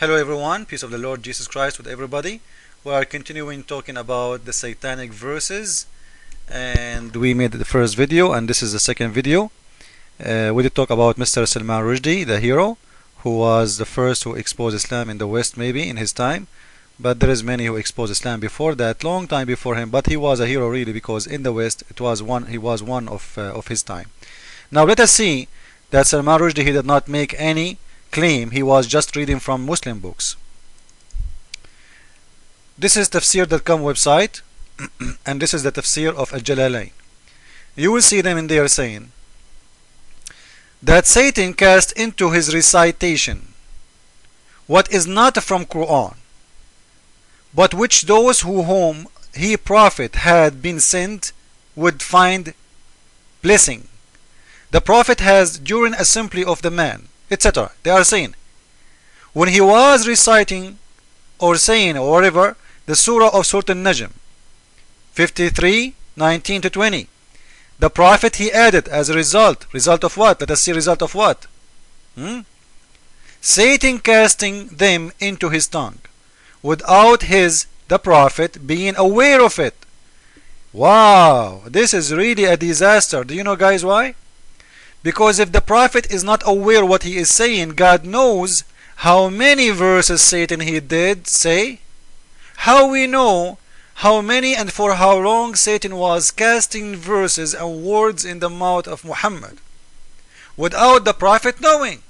Hello everyone, peace of the Lord Jesus Christ with everybody. We are continuing talking about the Satanic Verses, and we made the first video and this is the second video. We did talk about Mr. Salman Rushdie, the hero, who was the first who exposed Islam in the West, maybe in his time, but there is many who exposed Islam before that, long time before him, but he was a hero really, because in the West he was one of his time. Now let us see that Salman Rushdie, he did not make any claim, he was just reading from Muslim books. This is tafsir.com website and this is the tafsir of Al-Jalalain. You will see them in there saying that Satan cast into his recitation what is not from Quran, but which those whom he prophet had been sent would find blessing. The prophet has during assembly of the man, etc. They are saying when he was reciting or saying or whatever the surah of Surah An-Najm 53:19 to 20, the prophet he added as a result of what? Let us see result of what? Satan casting them into his tongue without the prophet being aware of it. Wow, this is really a disaster. Do you know, guys, why? Because if the prophet is not aware what he is saying, God knows how many verses Satan he did say. How we know how many and for how long Satan was casting verses and words in the mouth of Muhammad without the prophet knowing.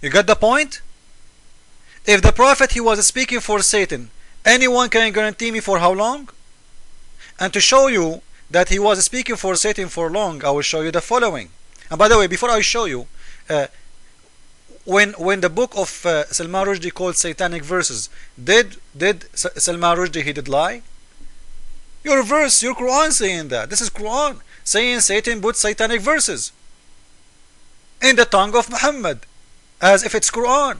You got the point? If the prophet he was speaking for Satan, anyone can guarantee me for how long? And to show you that he was speaking for Satan for long, I will show you the following. And by the way, before I show you, when the book of Salman Rushdie called Satanic Verses, did Salman Rushdie he did lie? Your verse, your Quran saying that. This is Quran saying Satan put Satanic Verses in the tongue of Muhammad as if it's Quran.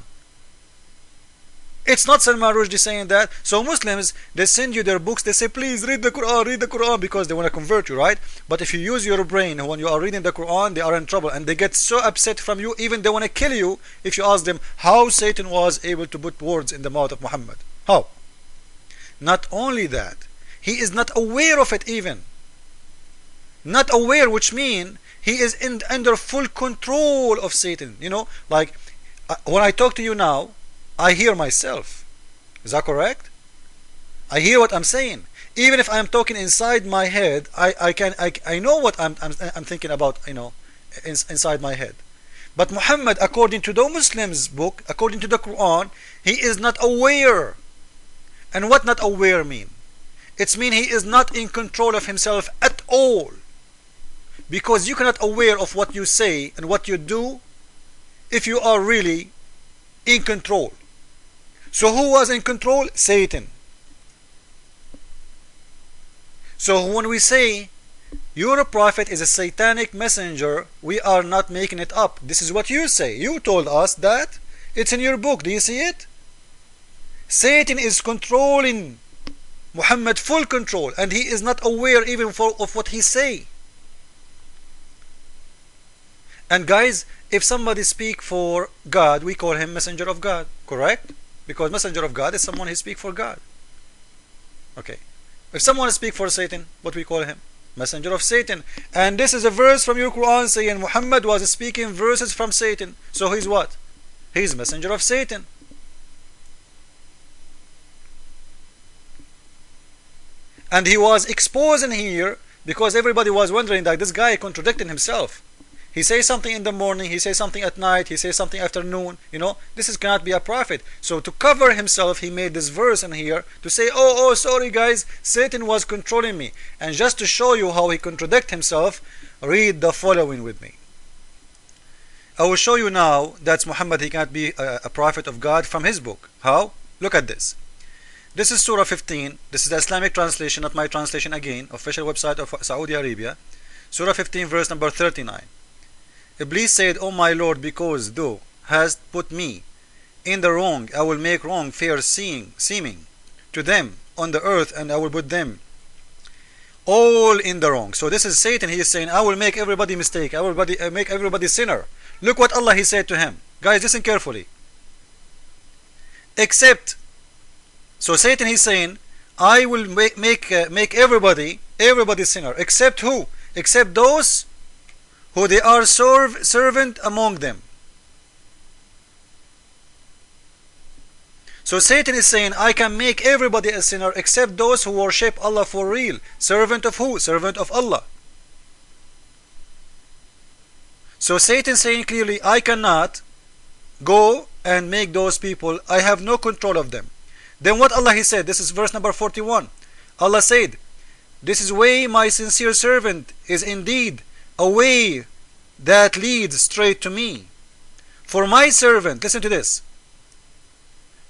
It's not Salman Rushdie saying that. So Muslims, they send you their books, they say please read the Quran, because they want to convert you, right? But if you use your brain when you are reading the Quran, they are in trouble and they get so upset from you, even they want to kill you if you ask them how Satan was able to put words in the mouth of Muhammad. How? Not only that, he is not aware of it even. Not aware, which means he is under full control of Satan. You know, like when I talk to you now, I hear myself. Is that correct? I hear what I'm saying. Even if I'm talking inside my head, I know what I'm thinking about, you know, inside my head. But Muhammad, according to the Muslims book, according to the Quran, he is not aware. And what not aware mean? It's mean he is not in control of himself at all. Because you cannot aware of what you say and what you do if you are really in control. So who was in control? Satan. So when we say your prophet is a satanic messenger, we are not making it up. This is what you say. You told us that. It's in your book. Do you see it? Satan is controlling Muhammad, full control, and he is not aware even of what he say. And guys, if somebody speak for God, we call him messenger of God, correct? Because messenger of God is someone who speak for God. Okay. If someone speak for Satan, what we call him? Messenger of Satan. And this is a verse from your Quran saying Muhammad was speaking verses from Satan. So he's what? He's messenger of Satan. And he was exposing here because everybody was wondering that this guy contradicting himself. He says something in the morning, he says something at night, he says something afternoon. You know, this cannot be a prophet. So to cover himself, he made this verse in here to say, oh, sorry guys, Satan was controlling me. And just to show you how he contradict himself, read the following with me. I will show you now that Muhammad, he cannot be a prophet of God from his book. How? Look at this. This is Surah 15. This is the Islamic translation, not my translation again, official website of Saudi Arabia. Surah 15, verse number 39. Iblis said, O my Lord, because thou hast put me in the wrong, I will make wrong fair seeming to them on the earth, and I will put them all in the wrong. So this is Satan. He is saying, I will make everybody mistake. I will make everybody sinner. Look what Allah he said to him. Guys, listen carefully. Except, so Satan, he's saying, I will make everybody sinner, except who? Except those who they are servant among them. So Satan is saying, I can make everybody a sinner except those who worship Allah for real. Servant of who? Servant of Allah. So Satan saying clearly, I cannot go and make those people, I have no control of them. Then what Allah he said, this is verse number 41. Allah said, this is way my sincere servant is indeed a way that leads straight to me. For my servant, listen to this,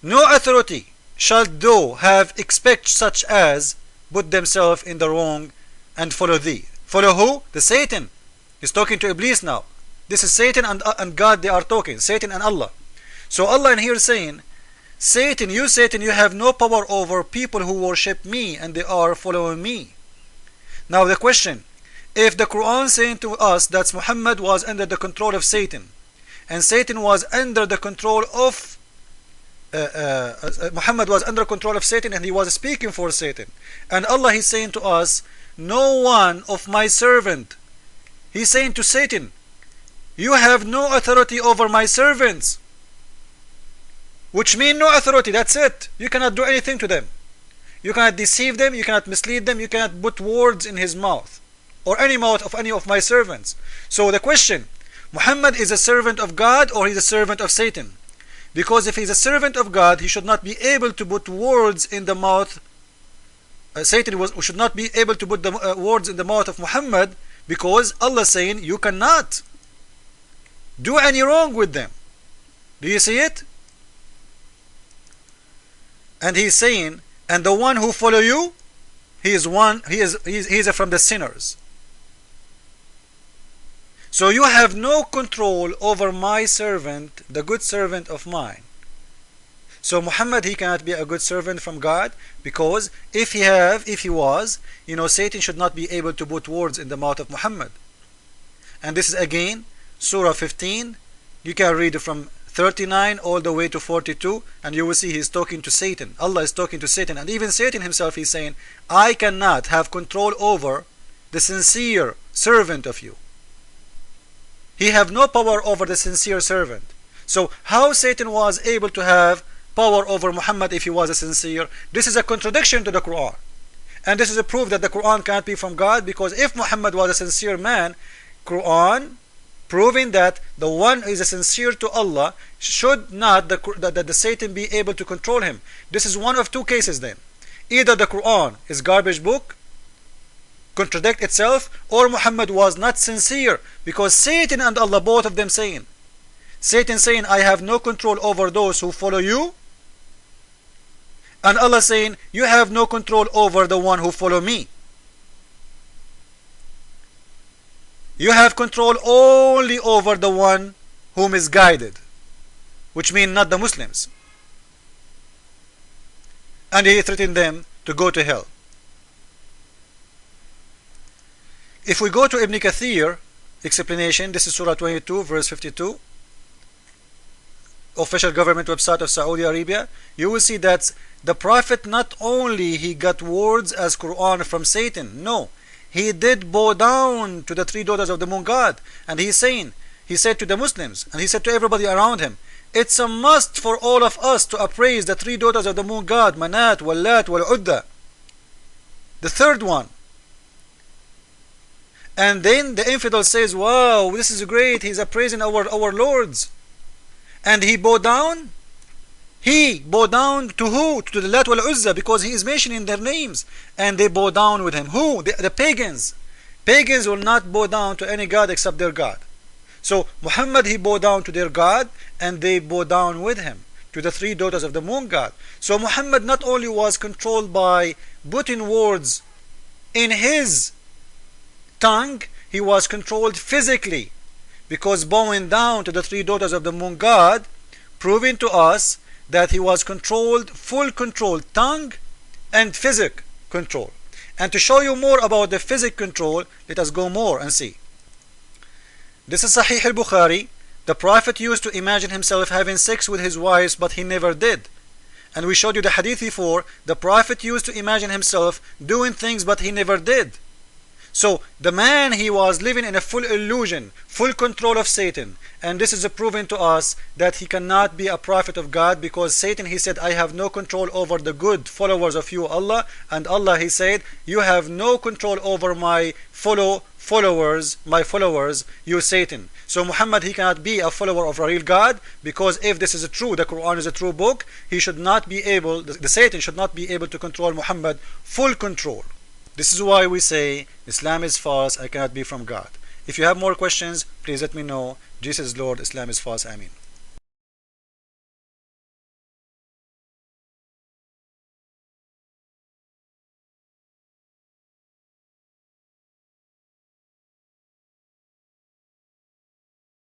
no authority shall thou have expect such as put themselves in the wrong and follow thee. Follow who? The Satan. He's talking to Iblis now. This is Satan and God, they are talking. Satan and Allah. So Allah in here saying, Satan, you have no power over people who worship me and they are following me. Now the question, if the Quran saying to us that Muhammad was under the control of Satan, and Satan was under the control of Muhammad was under control of Satan and he was speaking for Satan, and Allah is saying to us, no one of my servant, he's saying to Satan, you have no authority over my servants, which means no authority, that's it. You cannot do anything to them, you cannot deceive them, you cannot mislead them, you cannot put words in his mouth or any mouth of any of my servants. So the question, Muhammad is a servant of God or he's a servant of Satan? Because if he's a servant of God, he should not be able to put words in the mouth. Satan should not be able to put the words in the mouth of Muhammad, because Allah is saying you cannot do any wrong with them. Do you see it? And he's saying, and the one who follow you, he is from the sinners. So you have no control over my servant, the good servant of mine. So Muhammad, he cannot be a good servant from God, because if he was, Satan should not be able to put words in the mouth of Muhammad. And this is again Surah 15. You can read it from 39 all the way to 42, and you will see he's talking to Satan. Allah is talking to Satan, and even Satan himself, he's saying, I cannot have control over the sincere servant of you. He have no power over the sincere servant. So how Satan was able to have power over Muhammad if he was a sincere? This is a contradiction to the Quran. And this is a proof that the Quran can't be from God, because if Muhammad was a sincere man, Quran proving that the one who is sincere to Allah should not the Satan be able to control him. This is one of two cases then. Either the Quran is garbage book, contradict itself, or Muhammad was not sincere, because Satan and Allah, both of them saying, Satan saying, I have no control over those who follow you, and Allah saying, you have no control over the one who follow me. You have control only over the one whom is guided, which means not the Muslims. And he threatened them to go to hell. If we go to Ibn Kathir explanation, this is Surah 22 verse 52, official government website of Saudi Arabia, you will see that the Prophet not only he got words as Quran from Satan, no, he did bow down to the three daughters of the moon god, and he said to the Muslims, and he said to everybody around him, it's a must for all of us to appraise the three daughters of the moon god, Manat, Wallat, Wal-Udda, the third one. And then the infidel says, wow, this is great, he's appraising our lords. And he bowed down. He bowed down to who? To the Lat wal Uzza, because he is mentioning their names. And they bow down with him. Who? The pagans. Pagans will not bow down to any god except their God. So Muhammad, he bowed down to their God, and they bow down with him to the three daughters of the moon god. So Muhammad not only was controlled by putting words in his tongue, he was controlled physically, because bowing down to the three daughters of the moon god, proving to us that he was controlled, full control, tongue and physic control. And to show you more about the physic control, let us go more and see. This is Sahih al-Bukhari, The Prophet used to imagine himself having sex with his wives, but he never did. And we showed you the hadith before. The Prophet used to imagine himself doing things, but he never did. So the man, he was living in a full illusion, full control of Satan. And this is proven to us that he cannot be a prophet of God, because Satan, he said, I have no control over the good followers of you, Allah. And Allah, he said, you have no control over my followers, you Satan. So Muhammad, he cannot be a follower of a real God, because if this is true, the Quran is a true book, he should not be able, the Satan should not be able to control Muhammad full control. This is why we say Islam is false, I cannot be from God. If you have more questions, please let me know. Jesus is Lord, Islam is false. Ameen.